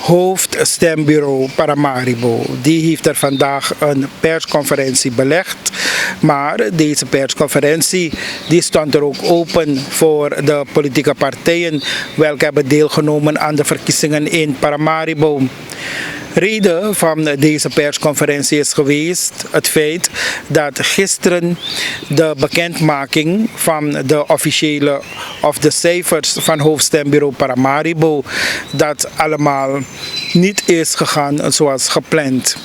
Hoofdstemburo Paramaribo. Die heeft er vandaag een persconferentie belegd. Maar deze persconferentie die stond er ook open voor de politieke partijen welke hebben deelgenomen aan de verkiezingen in Paramaribo. Reden van deze persconferentie is geweest het feit dat gisteren de bekendmaking van de officiële of de cijfers van Hoofdstemburo Paramaribo dat allemaal niet is gegaan zoals gepland.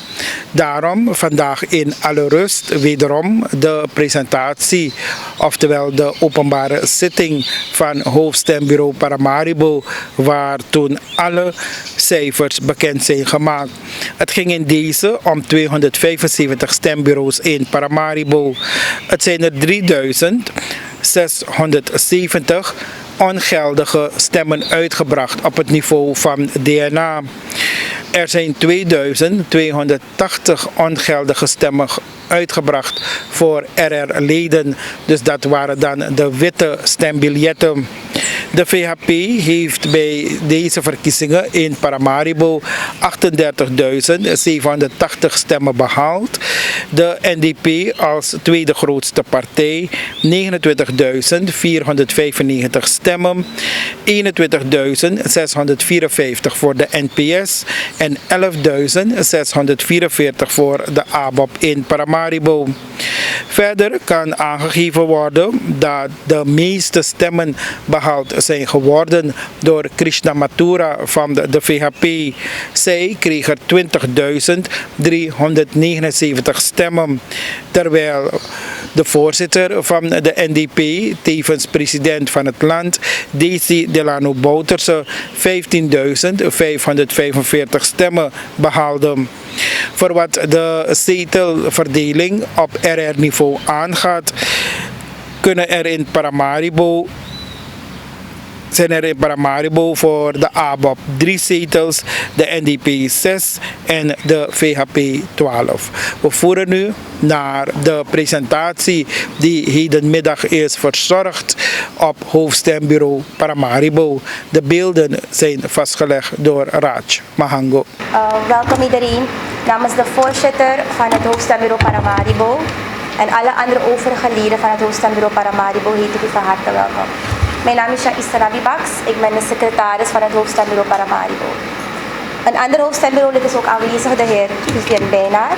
Daarom vandaag in alle rust wederom de presentatie, oftewel de openbare zitting van Hoofdstemburo Paramaribo, waar toen alle cijfers bekend zijn gemaakt. Het ging in deze om 275 stembureaus in Paramaribo. Het zijn er 3670 ongeldige stemmen uitgebracht op het niveau van DNA. Er zijn 2280 ongeldige stemmen uitgebracht voor RR-leden, dus dat waren dan de witte stembiljetten. De VHP heeft bij deze verkiezingen in Paramaribo 38.780 stemmen behaald. De NDP als tweede grootste partij 29.495 stemmen, 21.654 voor de NPS en 11.644 voor de ABOP in Paramaribo. Verder kan aangegeven worden dat de meeste stemmen behaald zijn geworden door Krishna Mathura van de VHP. Zij kreeg er 20.379 stemmen, terwijl de voorzitter van de NDP, tevens president van het land, Desi Delano Bouterse, 15.545 stemmen behaalde. Voor wat de zetelverdeling op RR-niveau aangaat, zijn er in Paramaribo voor de ABOP 3 zetels, de NDP 6 en de VHP 12. We voeren nu naar de presentatie die hedenmiddag is verzorgd op Hoofdstemburo Paramaribo. De beelden zijn vastgelegd door Raj Mahango. Welkom iedereen. Namens de voorzitter van het Hoofdstemburo Paramaribo en alle andere overige leden van het Hoofdstemburo Paramaribo heet ik u van harte welkom. Mijn naam is Isra Bibaks, ik ben de secretaris van het Hoofdstemburo Paramaribo. Een ander hoofdstemburo-lid is ook aanwezig, de heer Vivian Bijnaar.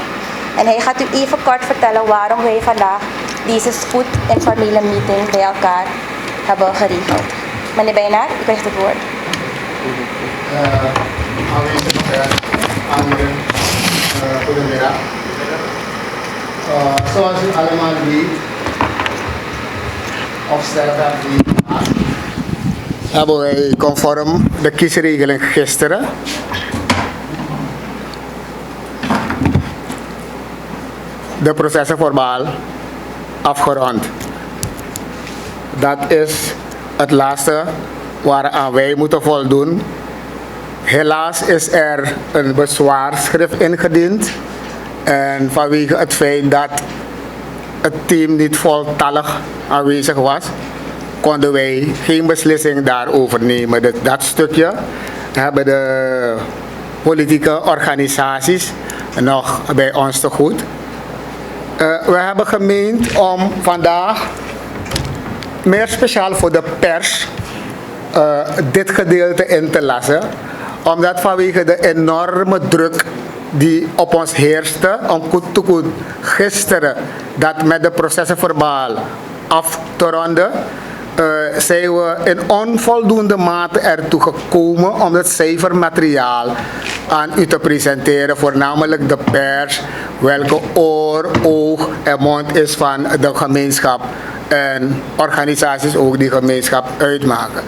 En hij gaat u even kort vertellen waarom wij vandaag deze spoedinformele meeting bij elkaar hebben geregeld. Meneer Bijnaar, u krijgt het woord. Aanwezig anderen, goedemiddag. Zoals u allemaal weet, of zelf hebben wij conform de kiesregeling gisteren de processen verbaal afgerond. Dat is het laatste waaraan wij moeten voldoen. Helaas is er een bezwaarschrift ingediend en vanwege het feit dat het team niet voltallig aanwezig was, konden wij geen beslissing daarover nemen. Dus dat stukje hebben de politieke organisaties nog bij ons te goed. We hebben gemeend om vandaag, meer speciaal voor de pers, dit gedeelte in te lassen, omdat vanwege de enorme druk die op ons heerste om goed gisteren dat met de processen verbaal af te ronden, zijn we in onvoldoende mate ertoe gekomen om het cijfermateriaal aan u te presenteren, voornamelijk de pers, welke oor, oog en mond is van de gemeenschap en organisaties ook die gemeenschap uitmaken.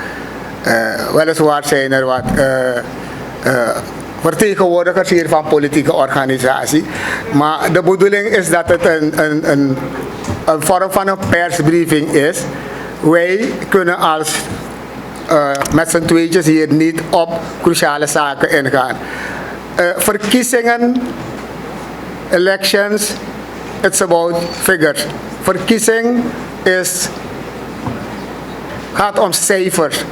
Weliswaar zijn er wat vertegenwoordigers hier van politieke organisatie, maar de bedoeling is dat het een vorm van een persbriefing is. Wij kunnen als met z'n tweetjes hier niet op cruciale zaken ingaan. Verkiezingen, elections, it's about figures. Verkiezing gaat om cijfers.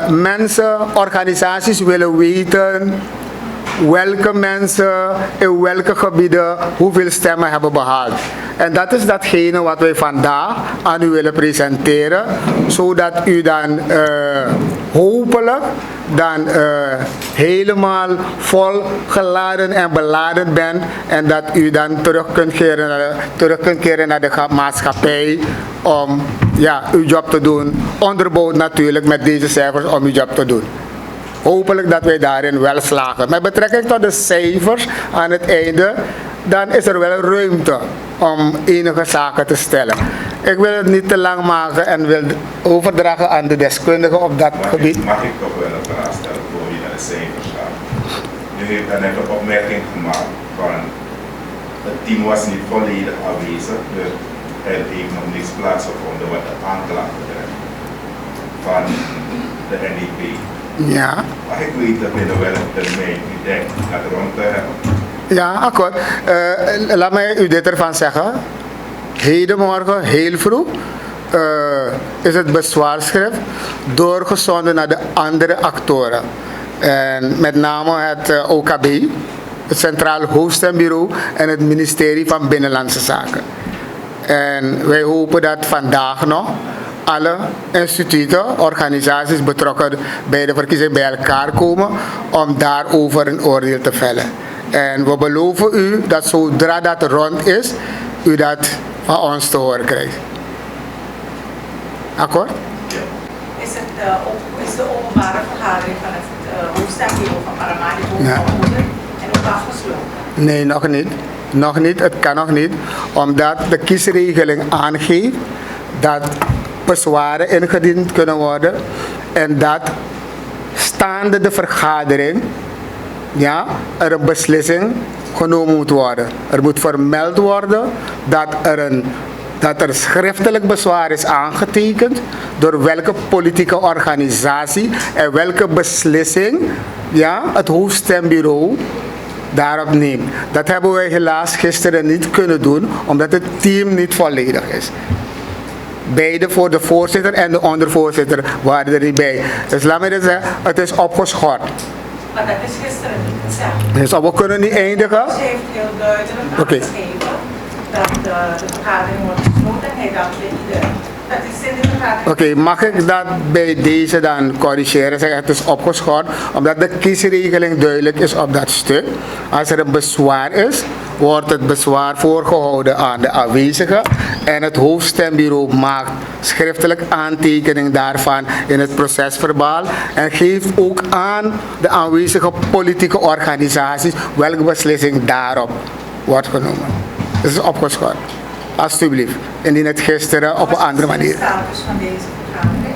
mensen, organisaties willen weten welke mensen in welke gebieden hoeveel stemmen hebben behaald. En dat is datgene wat wij vandaag aan u willen presenteren, zodat u dan hopelijk dan helemaal vol geladen en beladen bent en dat u dan terug kunt keren naar de maatschappij om ja, uw job te doen, onderbouwd natuurlijk met deze cijfers om uw job te doen. Hopelijk dat wij daarin wel slagen. Met betrekking tot de cijfers aan het einde, dan is er wel ruimte om enige zaken te stellen. Ik wil het niet te lang maken en wil overdragen aan de deskundigen op dat gebied. Mag ik toch wel een vraag stellen voor je naar de cijfers gaat? U heeft daar net een opmerking gemaakt van het team was niet volledig aanwezig, dus er heeft nog niets plaatsgevonden wat de aanklacht betreft van de NDP. Ja. Mag ik weten binnen welke termijn u denkt dat rond te hebben? Ja, akkoord. Laat mij u dit ervan zeggen. Hedenmorgen, heel vroeg, is het bezwaarschrift doorgezonden naar de andere actoren. En met name het OKB, het Centraal Hoofdstemburo en het ministerie van Binnenlandse Zaken. En wij hopen dat vandaag nog alle instituten, organisaties betrokken bij de verkiezing bij elkaar komen om daarover een oordeel te vellen. En we beloven u dat zodra dat rond is, u dat van ons te horen krijgt. Akkoord? Is de openbare vergadering van het hoofdstemburo van Paramaribo gehouden en ook afgesloten? Nee, nog niet. Nog niet, het kan nog niet. Omdat de kiesregeling aangeeft dat bezwaren ingediend kunnen worden en dat staande de vergadering ja, er een beslissing genomen moet worden. Er moet vermeld worden dat er schriftelijk bezwaar is aangetekend door welke politieke organisatie en welke beslissing ja, het hoofdstemburo daarop neemt. Dat hebben wij helaas gisteren niet kunnen doen omdat het team niet volledig is. Beide voor de voorzitter en de ondervoorzitter waren er niet bij. Dus laat me dit zeggen, het is opgeschort. Maar dat is gisteren niet gezegd. Dus we kunnen niet eindigen. Ze heeft heel duidelijk aangegeven dat de vergadering wordt gesloten en hij dacht bij iedereen. Dat is in de vergadering. Oké, mag ik dat bij deze dan corrigeren? Zeggen het is opgeschort, omdat de kiesregeling duidelijk is op dat stuk. Als er een bezwaar is, wordt het bezwaar voorgehouden aan de aanwezigen en het hoofdstemburo maakt schriftelijk aantekening daarvan in het procesverbaal en geeft ook aan de aanwezige politieke organisaties welke beslissing daarop wordt genomen. Het is opgeschort. Alsjeblieft, indien het gisteren op een andere manier. Wat is de status van deze vergadering?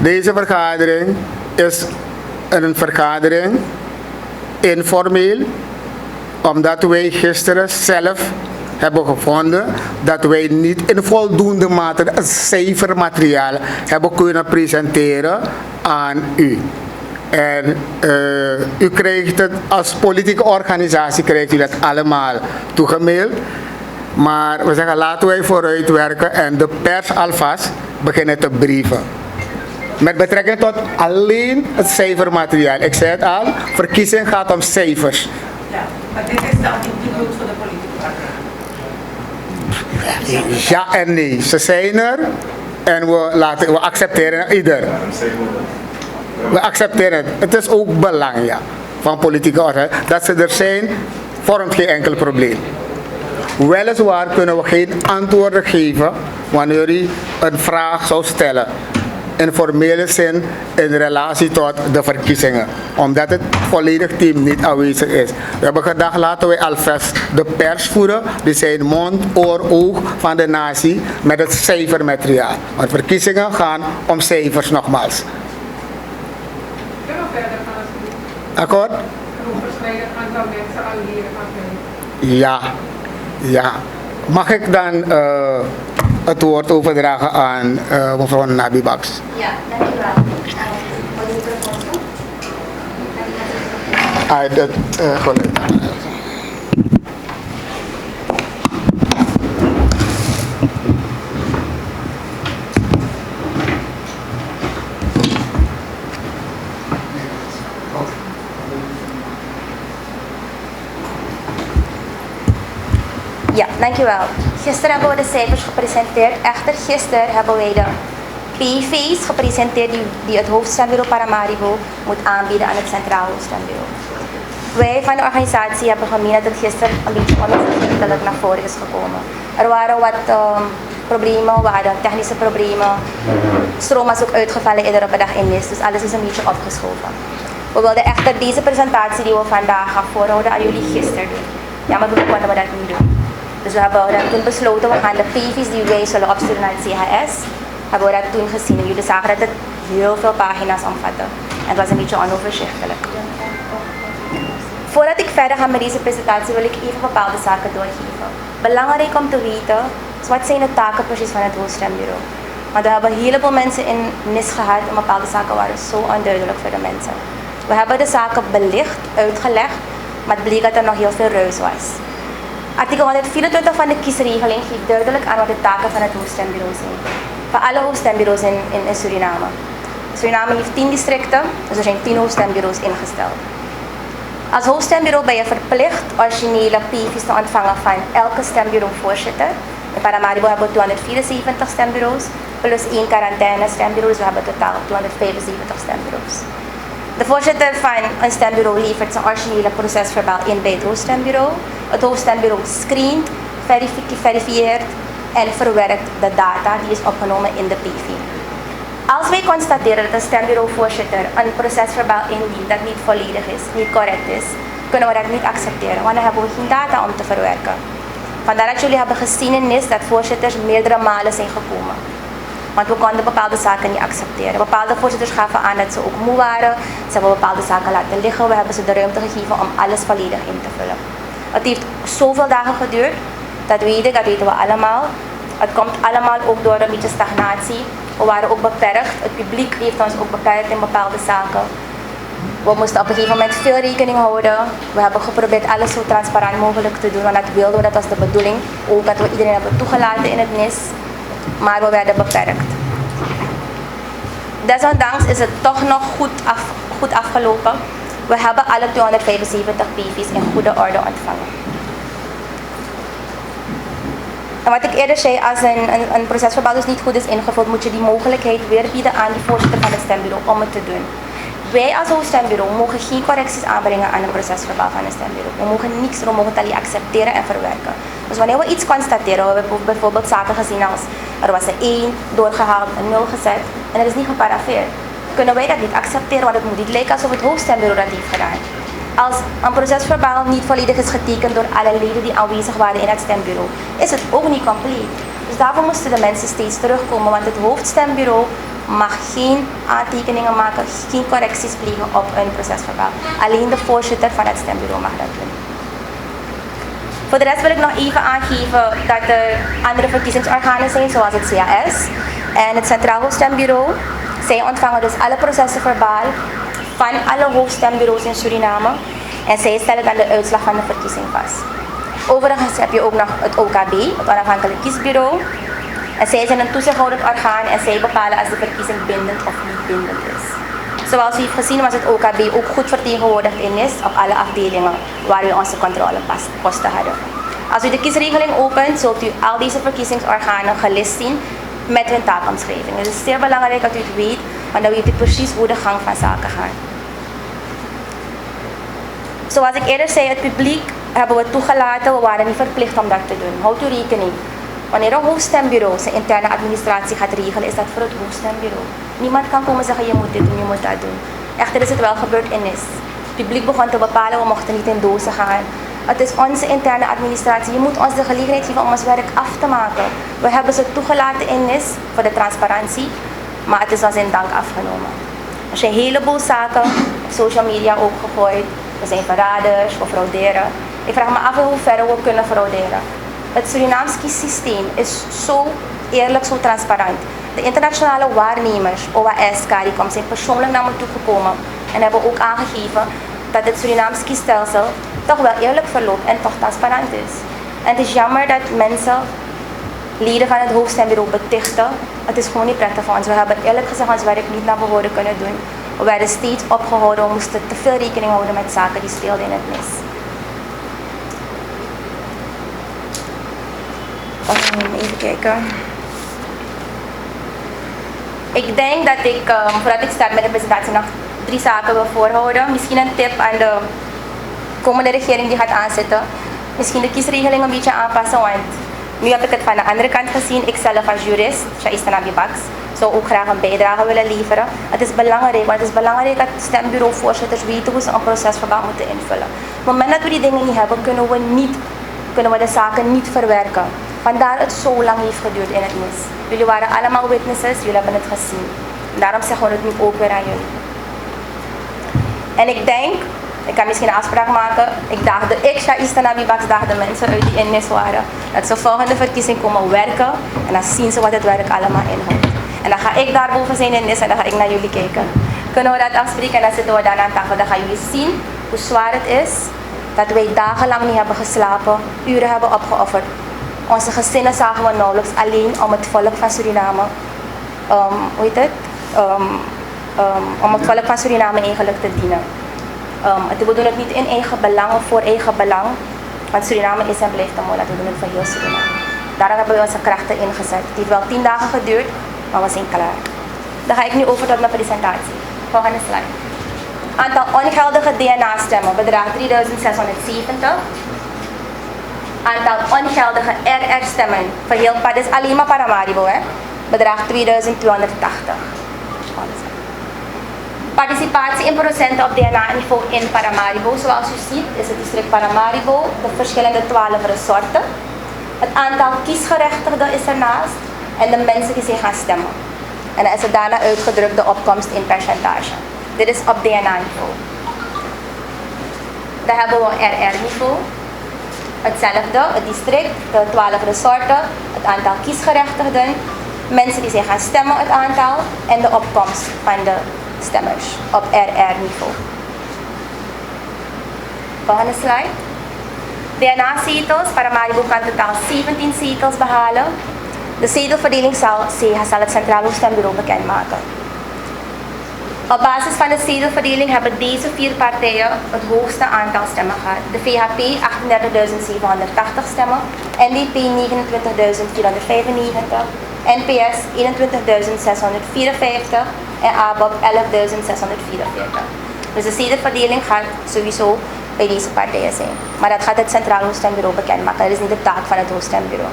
Deze vergadering is een vergadering informeel, omdat wij gisteren zelf hebben gevonden dat wij niet in voldoende mate het cijfermateriaal hebben kunnen presenteren aan u. En u krijgt het als politieke organisatie krijgt u dat allemaal toegemaild. Maar we zeggen laten wij vooruit werken en de pers alvast beginnen te brieven. Met betrekking tot alleen het cijfermateriaal. Ik zei het al, verkiezing gaat om cijfers. Ja, maar dit is dan niet bedoeld voor de politieke partij. Ja en nee, ze zijn er en we accepteren ieder. We accepteren het. Het is ook belang ja, van politieke orde. Dat ze er zijn, vormt geen enkel probleem. Weliswaar kunnen we geen antwoorden geven wanneer u een vraag zou stellen. In formele zin in relatie tot de verkiezingen. Omdat het volledig team niet aanwezig is. We hebben gedacht laten we alvast de pers voeren. Die zijn mond, oor, oog van de natie met het cijfermateriaal. Want verkiezingen gaan om cijfers nogmaals. Kunnen we verder gaan alsjeblieft? Akkoord? Hoe verspreiden aantal mensen al hier gaan. Ja. Ja. Mag ik dan het woord overdragen aan mevrouw Nabi Baks? Ja, dankjewel. Ja, dankjewel. Gisteren hebben we de cijfers gepresenteerd. Echter, gisteren hebben wij de PV's gepresenteerd die het Hoofdstemburo Paramaribo moet aanbieden aan het Centraal Hoofdstemburo. Wij van de organisatie hebben gemeen dat het gisteren een beetje onopzichtelijk naar voren is gekomen. Er waren wat problemen, we hadden technische problemen. Stroom was ook uitgevallen eerder op de dag in mis, dus alles is een beetje opgeschoven. We wilden echter deze presentatie die we vandaag gaan voorhouden aan jullie gisteren doen. Ja, maar we konden we dat niet doen. Dus we hebben dat toen besloten, we gaan de PV's die wij zullen opsturen naar het CHS, hebben we dat toen gezien. En jullie zagen dat het heel veel pagina's omvatte. En het was een beetje onoverzichtelijk. Voordat ik verder ga met deze presentatie wil ik even bepaalde zaken doorgeven. Belangrijk om te weten, is wat zijn de taken precies van het Hoofdstemburo. Want we hebben een heleboel mensen in NIS gehad en bepaalde zaken waren zo onduidelijk voor de mensen. We hebben de zaken belicht, uitgelegd, maar het bleek dat er nog heel veel ruis was. Artikel 124 van de kiesregeling geeft duidelijk aan wat de taken van het Hoofdstemburo zijn. Van alle hoofdstembureaus in Suriname. Suriname heeft 10 districten, dus er zijn 10 hoofdstembureaus ingesteld. Als hoofdstemburo ben je verplicht originele PV's te ontvangen van elke stembureauvoorzitter. In Paramaribo hebben we 274 stembureaus, plus 1 quarantaine stembureau, dus we hebben totaal 275 stembureaus. De voorzitter van een stembureau levert zijn originele procesverbaal in bij het hoofdstemburo. Het hoofdstemburo screent, verifieert en verwerkt de data die is opgenomen in de PV. Als wij constateren dat een stembureauvoorzitter een procesverbaal indient dat niet volledig is, niet correct is, kunnen we dat niet accepteren, want dan hebben we geen data om te verwerken. Vandaar dat jullie hebben gezien in NIS dat voorzitters meerdere malen zijn gekomen. Want we konden bepaalde zaken niet accepteren. Bepaalde voorzitters gaven aan dat ze ook moe waren. Ze hebben bepaalde zaken laten liggen. We hebben ze de ruimte gegeven om alles volledig in te vullen. Het heeft zoveel dagen geduurd. Dat weten we allemaal. Het komt allemaal ook door een beetje stagnatie. We waren ook beperkt. Het publiek heeft ons ook beperkt in bepaalde zaken. We moesten op een gegeven moment veel rekening houden. We hebben geprobeerd alles zo transparant mogelijk te doen. Want dat wilden we, dat was de bedoeling. Ook dat we iedereen hebben toegelaten in het NIS. Maar we werden beperkt. Desondanks is het toch nog goed afgelopen. We hebben alle 275 PV's in goede orde ontvangen. En wat ik eerder zei, als een procesverbaal dus niet goed is ingevuld, moet je die mogelijkheid weer bieden aan de voorzitter van het stembureau om het te doen. Wij als hoofdstemburo mogen geen correcties aanbrengen aan een procesverbaal van een stembureau. We mogen niks, we mogen het alleen accepteren en verwerken. Dus wanneer we iets constateren, we hebben bijvoorbeeld zaken gezien als er was een 1 doorgehaald, een 0 gezet en er is niet geparaffeerd, kunnen wij dat niet accepteren, want het moet niet lijken alsof het hoofdstemburo dat heeft gedaan. Als een procesverbaal niet volledig is getekend door alle leden die aanwezig waren in het stembureau, is het ook niet compleet. Dus daarvoor moesten de mensen steeds terugkomen, want het hoofdstemburo mag geen aantekeningen maken, geen correcties plegen op een procesverbaal. Alleen de voorzitter van het stembureau mag dat doen. Voor de rest wil ik nog even aangeven dat er andere verkiezingsorganen zijn, zoals het CAS en het Centraal Hoofdstemburo. Zij ontvangen dus alle procesverbaal van alle hoofdstembureaus in Suriname en zij stellen dan de uitslag van de verkiezing vast. Overigens heb je ook nog het OKB, het Onafhankelijk Kiesbureau. En zij zijn een toezichthoudend orgaan en zij bepalen als de verkiezing bindend of niet bindend is. Zoals u heeft gezien was het OKB ook goed vertegenwoordigd in NIS op alle afdelingen waar we onze controleposten hadden. Als u de kiesregeling opent, zult u al deze verkiezingsorganen gelist zien met hun taakomschrijving. Het is zeer belangrijk dat u het weet, want dan weet u precies hoe de gang van zaken gaat. Zoals ik eerder zei, het publiek hebben we toegelaten, we waren niet verplicht om dat te doen. Houdt u rekening. Wanneer een hoofdstembureau zijn interne administratie gaat regelen, is dat voor het hoofdstembureau. Niemand kan komen zeggen, je moet dit doen, je moet dat doen. Echter is het wel gebeurd in NIS. Het publiek begon te bepalen, we mochten niet in dozen gaan. Het is onze interne administratie. Je moet ons de gelegenheid geven om ons werk af te maken. We hebben ze toegelaten in NIS voor de transparantie, maar het is ons in dank afgenomen. Er zijn een heleboel zaken op social media ook gegooid. We zijn verraders, we frauderen. Ik vraag me af in hoeverre we kunnen frauderen. Het Surinaams kiesysteem is zo eerlijk, zo transparant. De internationale waarnemers, OAS, CARICOM, zijn persoonlijk naar me toegekomen en hebben ook aangegeven dat het Surinaams kiesstelsel toch wel eerlijk verloopt en toch transparant is. En het is jammer dat mensen, leden van het hoofdstembureau betichten. Het is gewoon niet prettig voor ons. We hebben eerlijk gezegd ons werk niet naar behoren kunnen doen. We werden steeds opgehouden, we moesten te veel rekening houden met zaken die speelden in het NIS. Even kijken. Ik denk dat ik, voordat ik start met de presentatie, nog 3 zaken wil voorhouden. Misschien een tip aan de komende regering die gaat aanzetten. Misschien de kiesregeling een beetje aanpassen, want nu heb ik het van de andere kant gezien. Ik zelf als jurist, zou ook graag een bijdrage willen leveren. Het is belangrijk, want het is belangrijk dat stembureauvoorzitters weten hoe ze een procesverband moeten invullen. Op het moment dat we die dingen niet hebben, kunnen we de zaken niet verwerken. Vandaar het zo lang heeft geduurd in het mis. Jullie waren allemaal witnesses, jullie hebben het gezien. Daarom zeggen we het nu ook weer aan jullie. En ik denk, ik kan misschien een afspraak maken, daagde mensen uit die innis waren, dat ze volgende verkiezing komen werken en dan zien ze wat het werk allemaal inhoudt. En dan ga ik daarboven zijn in NIS en dan ga ik naar jullie kijken. Kunnen we dat afspreken en dan zitten we dan aan tafel. Dan gaan jullie zien hoe zwaar het is. Dat wij dagenlang niet hebben geslapen, uren hebben opgeofferd. Onze gezinnen zagen we nauwelijks alleen om het volk van Suriname, om het volk van Suriname eigenlijk te dienen. We doen het niet in eigen belang of voor eigen belang, want Suriname is en blijft een monat. We doen het voor heel Suriname. Daarom hebben we onze krachten ingezet. Het heeft wel 10 dagen geduurd, maar we zijn klaar. Dan ga ik nu over tot mijn presentatie. Volgende slide. Aantal ongeldige DNA-stemmen bedraagt 3670. Aantal ongeldige RR-stemmen voor heel pad is alleen maar Paramaribo, bedraagt 2280. Participatie in procenten op DNA-niveau in Paramaribo. Zoals u ziet is het district Paramaribo, de verschillende 12 resorten. Het aantal kiesgerechtigden is ernaast en de mensen die zich gaan stemmen. En dan is het daarna uitgedrukt de opkomst in percentage. Dit is op DNA-niveau. Dan hebben we RR-niveau. Hetzelfde, het district, de 12 resorten, het aantal kiesgerechtigden, mensen die zich gaan stemmen, het aantal en de opkomst van de stemmers op RR-niveau. Volgende slide. DNA-zetels. Paramaribo kan totaal 17 zetels behalen. De zetelverdeling zal het Centraal Hoofdstemburo bekendmaken. Op basis van de zetelverdeling hebben deze 4 partijen het hoogste aantal stemmen gehad. De VHP 38.780 stemmen, NDP 29.495, NPS 21.654 en ABOP 11.644. Dus de zetelverdeling gaat sowieso bij deze partijen zijn. Maar dat gaat het Centraal Hoofdstemburo bekendmaken. Dat is niet de taak van het Hoofdstemburo.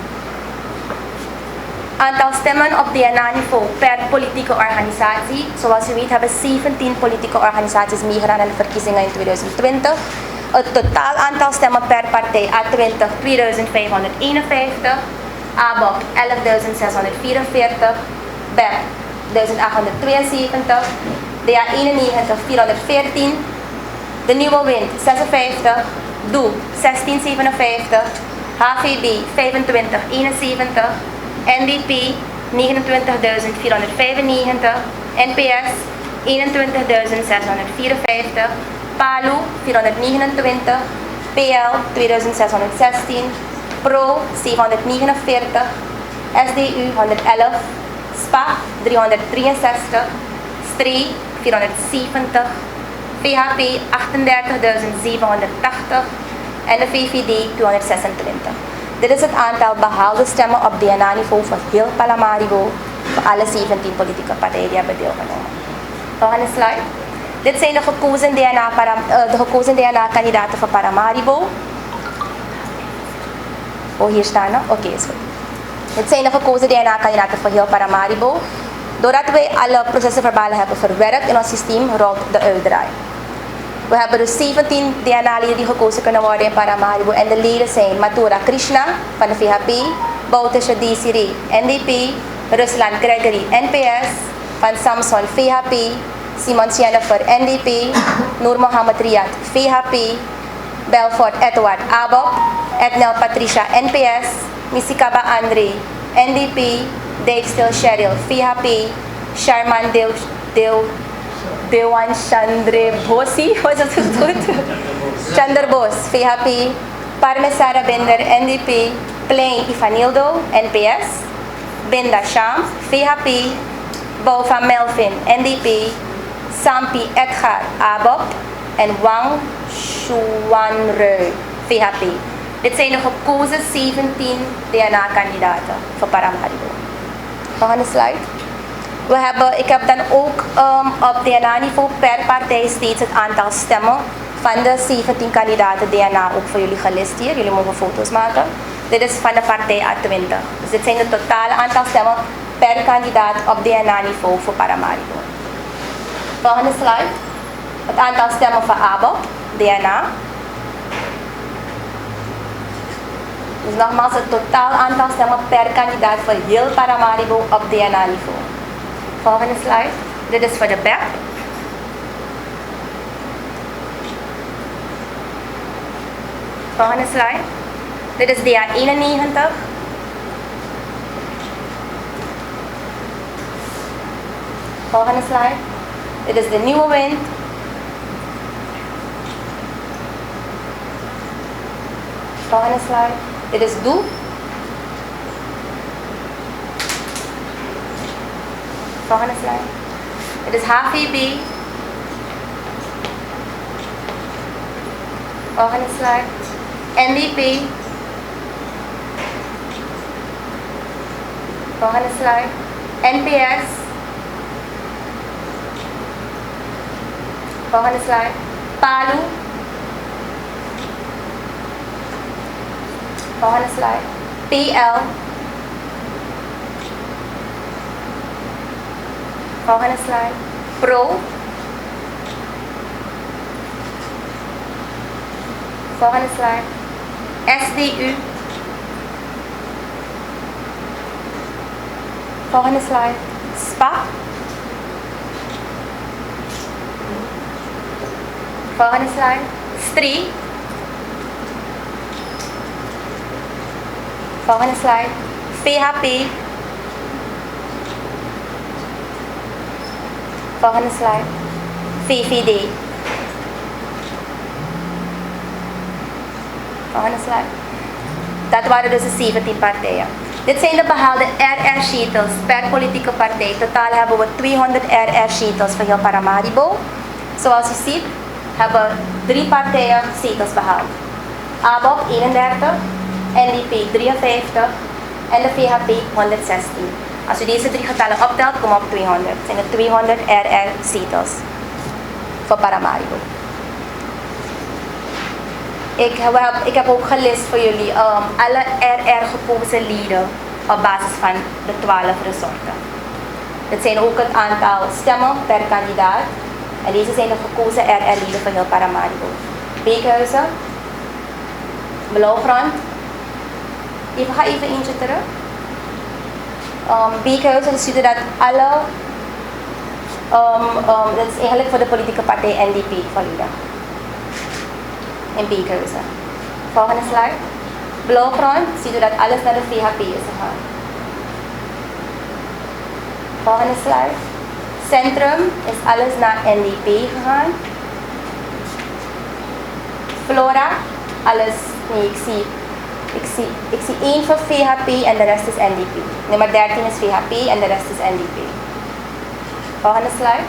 Aantal stemmen op DNA-niveau per politieke organisatie. Zoals u weet hebben 17 politieke organisaties meegedaan aan de verkiezingen in 2020. Het totaal aantal stemmen per partij A20 2551, ABOP 11.644, BEP 1872, DA91 414, De Nieuwe Wind 56, DOE 1657, HVB 2571, NDP 29.495, NPS 21.654, PALU 429, PL 2616, PRO 749, SDU 111, SPA 363, STREE 470, VHP 38.780 en de VVD 226. Dit is het aantal behaalde stemmen op DNA-niveau voor heel Paramaribo, voor alle 17 politieke partijen die hebben deelgenomen. Volgende slide. Dit zijn de gekozen DNA-kandidaten voor Paramaribo. Oh, hier staan ze. Oké, is goed. Dit zijn de gekozen DNA-kandidaten voor heel Paramaribo. Doordat wij alle processenverbalen hebben verwerkt in ons systeem, rolt de uitdraai. We hebben dus 17 DNA-leden die gekozen kunnen worden in Paramaribo en de leden zijn Mathura Krishna van de VHP, Boutische Desiree NDP, Ruslan Gregory NPS, Van Samson VHP, Simon Jennifer NDP, Noor Mohammed Riyad VHP, Belfort Edward ABOP, Ednel Patricia NPS, Misikaba Andre NDP, Dijkstil Cheryl VHP, Sharman Dewan Chandre Bosi, was het goed? Chanderbos, VHP, Parmesara Binder, NDP, Klein Ivanildo, NPS, Binda Sham, VHP, Bouva Melvin, NDP, Sampi Edgar, ABOP en Wang Shuanreu, VHP. Dit zijn de gekozen 17 DNA-kandidaten voor Paramaribo. Volgende slide. Ik heb dan ook op DNA-niveau per partij steeds het aantal stemmen van de 17 kandidaten DNA ook voor jullie gelist hier. Jullie mogen foto's maken. Dit is van de partij A20. Dus dit zijn het totale aantal stemmen per kandidaat op DNA-niveau voor Paramaribo. Volgende slide. Het aantal stemmen voor ABO, DNA. Dus nogmaals het totaal aantal stemmen per kandidaat voor heel Paramaribo op DNA-niveau. Volgende slide. Dit is voor de BEP. Volgende slide. Dit is DA91. Volgende slide. Dit is de nieuwe wind. Volgende slide. Dit is DOE. Volgende slide. Dit is HVB. Volgende slide. NDP. Volgende slide. NPS. Volgende slide. PALU. Volgende slide. PL. Volgende slide. PRO. Volgende slide. SDU. Volgende slide. SPA. Volgende slide. STRI. Volgende slide. VHP. Volgende slide. VVD. Volgende slide. Dat waren dus de 17 partijen. Dit zijn de behaalde RR-zetels per politieke partij. Totaal hebben we 200 RR-zetels voor heel Paramaribo. Zoals u ziet hebben 3 partijen zetels behaald. ABOP 31, NDP 53 en de VHP 116. Als u deze 3 getallen optelt, komen we op 200. Het zijn er 200 RR-zetels voor Paramaribo. Ik heb ook gelist voor jullie alle RR gekozen leden op basis van de 12 resorten. Dit zijn ook het aantal stemmen per kandidaat. En deze zijn de gekozen RR-leden van heel Paramaribo. Beekhuizen, Blauwgrond. Ga even eentje terug. Beekhuizen, dus ziet dat alle, dat is eigenlijk voor de politieke partij NDP valide. In Beekhuizen. Volgende slide. Blauwgrond, ziet u dat alles naar de VHP is gegaan. Volgende slide. Centrum is alles naar NDP gegaan. Flora, alles, nee ik zie 1 voor VHP en de rest is NDP. Nummer 13 is VHP en de rest is NDP. Volgende slide.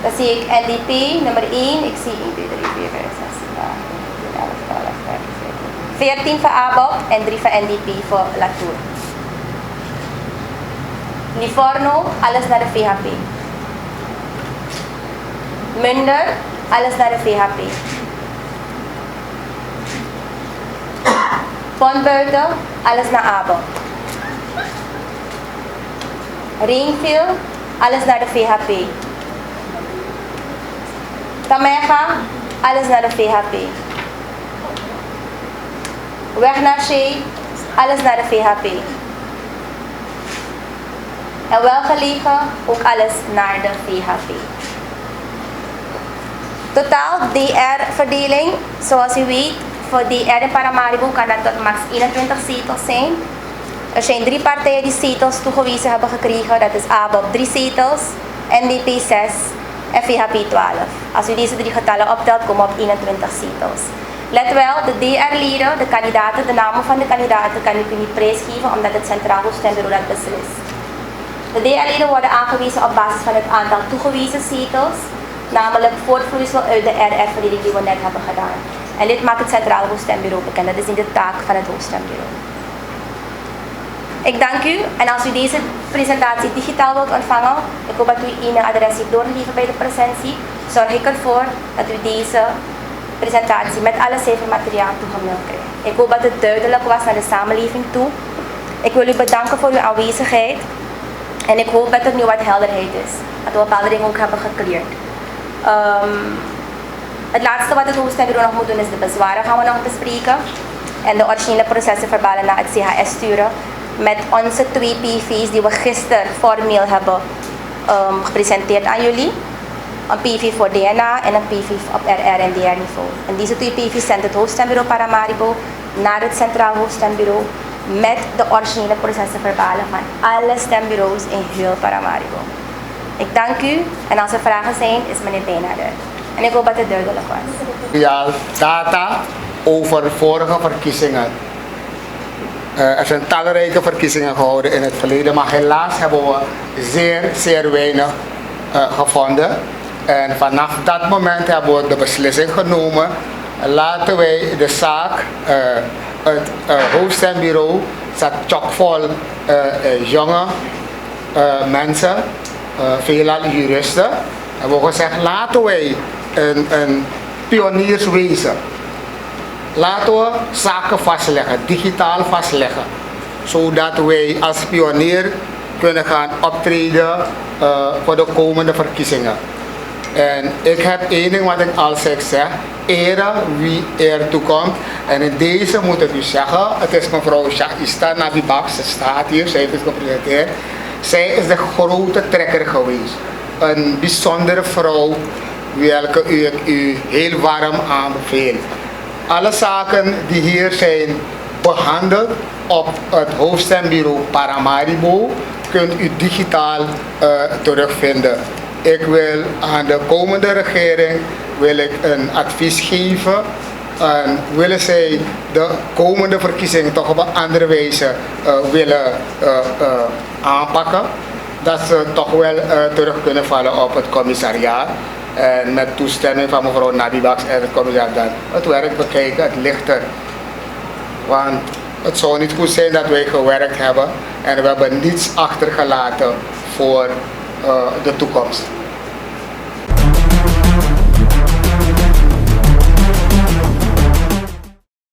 Dan zie ik NDP, nummer 1, ik zie 1, 2, 3, 4, 5, 6, 7, 8, 9, 10, 11, 12, 13, 14 voor ABOP en 3 voor NDP voor Latour. Livorno, alles naar de VHP. Munder, alles naar de VHP. Pontbuiten, alles naar ABOP. Ringfield, alles naar de VHP. Tamega, alles naar de VHP. Weg naar Zee, alles naar de VHP. En welgelegen, ook alles naar de VHP. Totaal DR-verdeling, zoals u weet, voor DR in Paramaribo kan dat tot max 21 zetels zijn. Er zijn 3 partijen die zetels toegewezen hebben gekregen. Dat is ABOP 3 zetels, NDP 6 en VHP 12. Als u deze 3 getallen optelt, komen we op 21 zetels. Let wel, de DR-leden, de kandidaten, de namen van de kandidaten kan ik u niet prijsgeven omdat het Centraal Hoofdstemburo dat beslist. De DR-leden worden aangewezen op basis van het aantal toegewezen zetels, namelijk voortvloeisel uit de RR-verdeling die we net hebben gedaan. En dit maakt het Centraal Hoofdstemburo bekend. Dat is niet de taak van het Hoofdstemburo. Ik dank u en als u deze presentatie digitaal wilt ontvangen, ik hoop dat u uw e-mailadres heeft doorgegeven bij de presentie, zorg ik ervoor dat u deze presentatie met alle cijfermateriaal toegemaild krijgt. Ik hoop dat het duidelijk was naar de samenleving toe. Ik wil u bedanken voor uw aanwezigheid en ik hoop dat er nu wat helderheid is. Dat we bepaalde dingen ook hebben gecleared. Het laatste wat het Hoofdstemburo nog moet doen is de bezwaren gaan we nog bespreken. En de originele processen verbalen naar het CHS sturen. Met onze 2 PV's die we gisteren formeel hebben gepresenteerd aan jullie. Een PV voor DNA en een PV op RR en DR niveau. En deze 2 PV's zendt het Hoofdstemburo Paramaribo naar het Centraal Hoofdstemburo met de originele processen verbalen van alle stembureaus in heel Paramaribo. Ik dank u en als er vragen zijn is meneer bijna er. En ik hoop dat het duidelijk was. Ja, data over vorige verkiezingen. Er zijn talrijke verkiezingen gehouden in het verleden, maar helaas hebben we zeer weinig gevonden. En vanaf dat moment hebben we de beslissing genomen, laten wij de zaak, het hoofdstemburo staat chockvol jonge mensen, veelal juristen. Hebben we gezegd, laten wij een pioniers wezen. Laten we zaken vastleggen, digitaal vastleggen. Zodat wij als pionier kunnen gaan optreden voor de komende verkiezingen. En ik heb één ding wat ik altijd zeg, ere wie er toe komt. En in deze moet ik u zeggen, het is mevrouw Shaista Nabibak, ze staat hier, zij is gepresenteerd. Zij is de grote trekker geweest. Een bijzondere vrouw, welke u heel warm aanbeveelt. Alle zaken die hier zijn behandeld op het Hoofdstemburo Paramaribo kunt u digitaal terugvinden. Ik wil aan de komende regering een advies geven en willen zij de komende verkiezingen toch op een andere wijze willen aanpakken, dat ze toch wel terug kunnen vallen op het commissariaat. En met toestemming van mevrouw Nabibaks en het commissariaat dan het werk bekijken, het lichter. Want het zou niet goed zijn dat wij gewerkt hebben en we hebben niets achtergelaten voor de toekomst.